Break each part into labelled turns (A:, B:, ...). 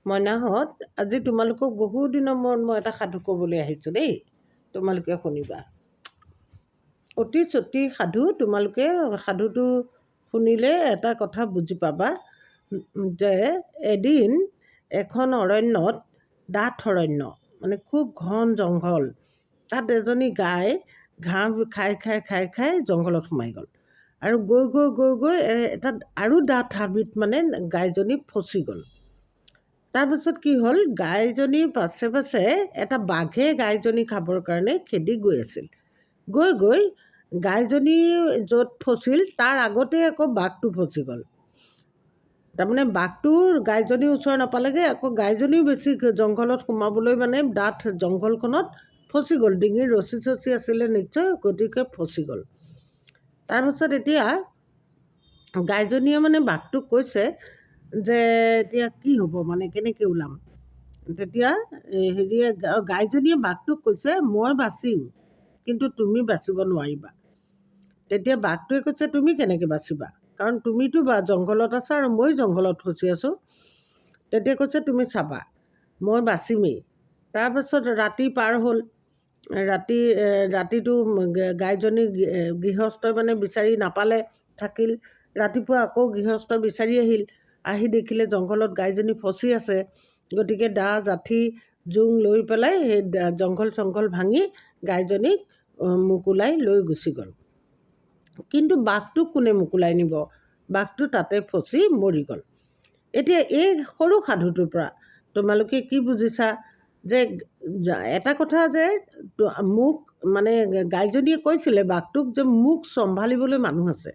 A: মইনাহঁত, আজি তোমালোকক বহু দিনৰ মূৰত মই এটা সাধু ক'বলৈ আহিছোঁ দেই। তোমালোকে শুনিবা। অতি চুটি সাধু। তোমালোকে সাধুটো শুনিলে এটা কথা বুজি পাবা যে এদিন এখন অৰণ্যত, ডাঠ অৰণ্য, মানে খুব ঘন জংঘল, তাত এজনী গাই ঘাঁহ খাই খাই খাই খাই জংঘলত সোমাই গ'ল। আৰু গৈ গৈ গৈ গৈ এটা আৰু ডাঠ হাবিত মানে গাইজনী ফচি গ'ল। তাৰপিছত কি হ'ল, গাইজনীৰ পাছে পাছে এটা বাঘে গাইজনী খাবৰ কাৰণে খেদি গৈ আছিল। গৈ গৈ গাইজনী য'ত ফচিল তাৰ আগতেই আকৌ বাঘটো ফচি গ'ল। তাৰমানে বাঘটোৰ গাইজনীৰ ওচৰ নাপালেগৈ, আকৌ গাইজনীও বেছি জংঘলত সোমাবলৈ মানে ডাঠ জংঘলখনত ফচি গ'ল। ডিঙিৰ ৰছী চছী আছিলে নিশ্চয়, গতিকে ফচি গ'ল। তাৰপাছত এতিয়া গাইজনীয়ে মানে বাঘটোক কৈছে যে এতিয়া কি হ'ব, মানে কেনেকৈ ওলাম। তেতিয়া গাইজনীয়ে বাঘটোক কৈছে, মই বাচিম কিন্তু তুমি বাচিব নোৱাৰিবা। তেতিয়া বাঘটোৱে কৈছে, তুমি কেনেকৈ বাচিবা, কাৰণ তুমিতো জংঘলত আছা আৰু মই জংঘলত ফচি আছোঁ। তেতিয়া কৈছে, তুমি চাবা মই বাচিমেই। তাৰপাছত ৰাতি পাৰ হ'ল। ৰাতিটো গাইজনী গৃহস্থই মানে বিচাৰি নাপালে, থাকিল। ৰাতিপুৱা আকৌ গৃহস্থ বিচাৰি আহিল। আহি দেখিলে জংঘলত গাইজনী ফচি আছে। গতিকে দা যাঠি জোং লৈ পেলাই সেই জংঘল চংঘল ভাঙি গাইজনীক মোকোলাই লৈ গুচি গ'ল। কিন্তু বাঘটোক কোনে মোকোলাই নিব, বাঘটো তাতে ফচি মৰি গ'ল। এতিয়া এই সৰু সাধুটোৰ পৰা তোমালোকে কি বুজিছা, যে এটা কথা যে মোক মানে গাইজনীয়ে কৈছিলে বাঘটোক যে মোক চম্ভালিবলৈ মানুহ আছে,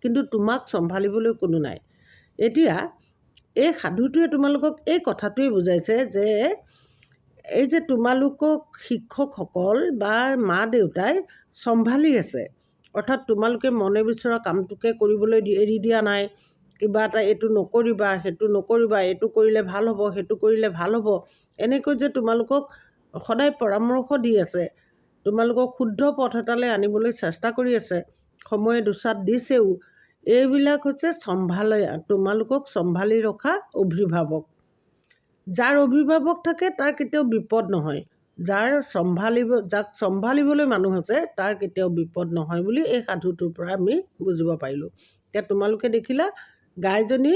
A: কিন্তু তোমাক চম্ভালিবলৈ কোনো নাই। এতিয়া এই সাধুটোৱে তোমালোকক এই কথাটোৱে বুজাইছে যে এই যে তোমালোকক শিক্ষকসকল বা মা দেউতাই চম্ভালি আছে, অৰ্থাৎ তোমালোকে মনে বিচৰা কামটোকে কৰিবলৈ এৰি দিয়া নাই। কিবা এটা এইটো নকৰিবা, সেইটো নকৰিবা, এইটো কৰিলে ভাল হ'ব, সেইটো কৰিলে ভাল হ'ব, এনেকৈ যে তোমালোকক সদায় পৰামৰ্শ দি আছে, তোমালোকক শুদ্ধ পথ এটালৈ আনিবলৈ চেষ্টা কৰি আছে, সময়ে দুচাত দিছেও, এইবিলাক হৈছে তোমালোকক চম্ভালি ৰখা অভিভাৱক। যাৰ অভিভাৱক থাকে তাৰ কেতিয়াও বিপদ নহয়, যাক চম্ভালিবলৈ মানুহ আছে তাৰ কেতিয়াও বিপদ নহয় বুলি এই সাধুটোৰ পৰা আমি বুজিব পাৰিলোঁ। এতিয়া তোমালোকে দেখিলা গাইজনী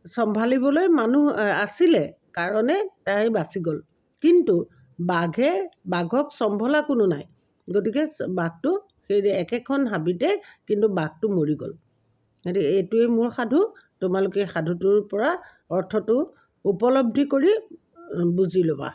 A: চম্ভালিবলৈ মানুহ আছিলে কাৰণে তাই বাচি গ'ল, কিন্তু বাঘক চম্ভলা কোনো নাই। গতিকে বাঘটো সেই একেখন হাবিতে কিন্তু বাঘটো মৰি গ'ল। গতিকে এইটোৱেই মোৰ সাধু। তোমালোকে সাধুটোৰ পৰা অৰ্থটো উপলব্ধি কৰি বুজি ল'বা।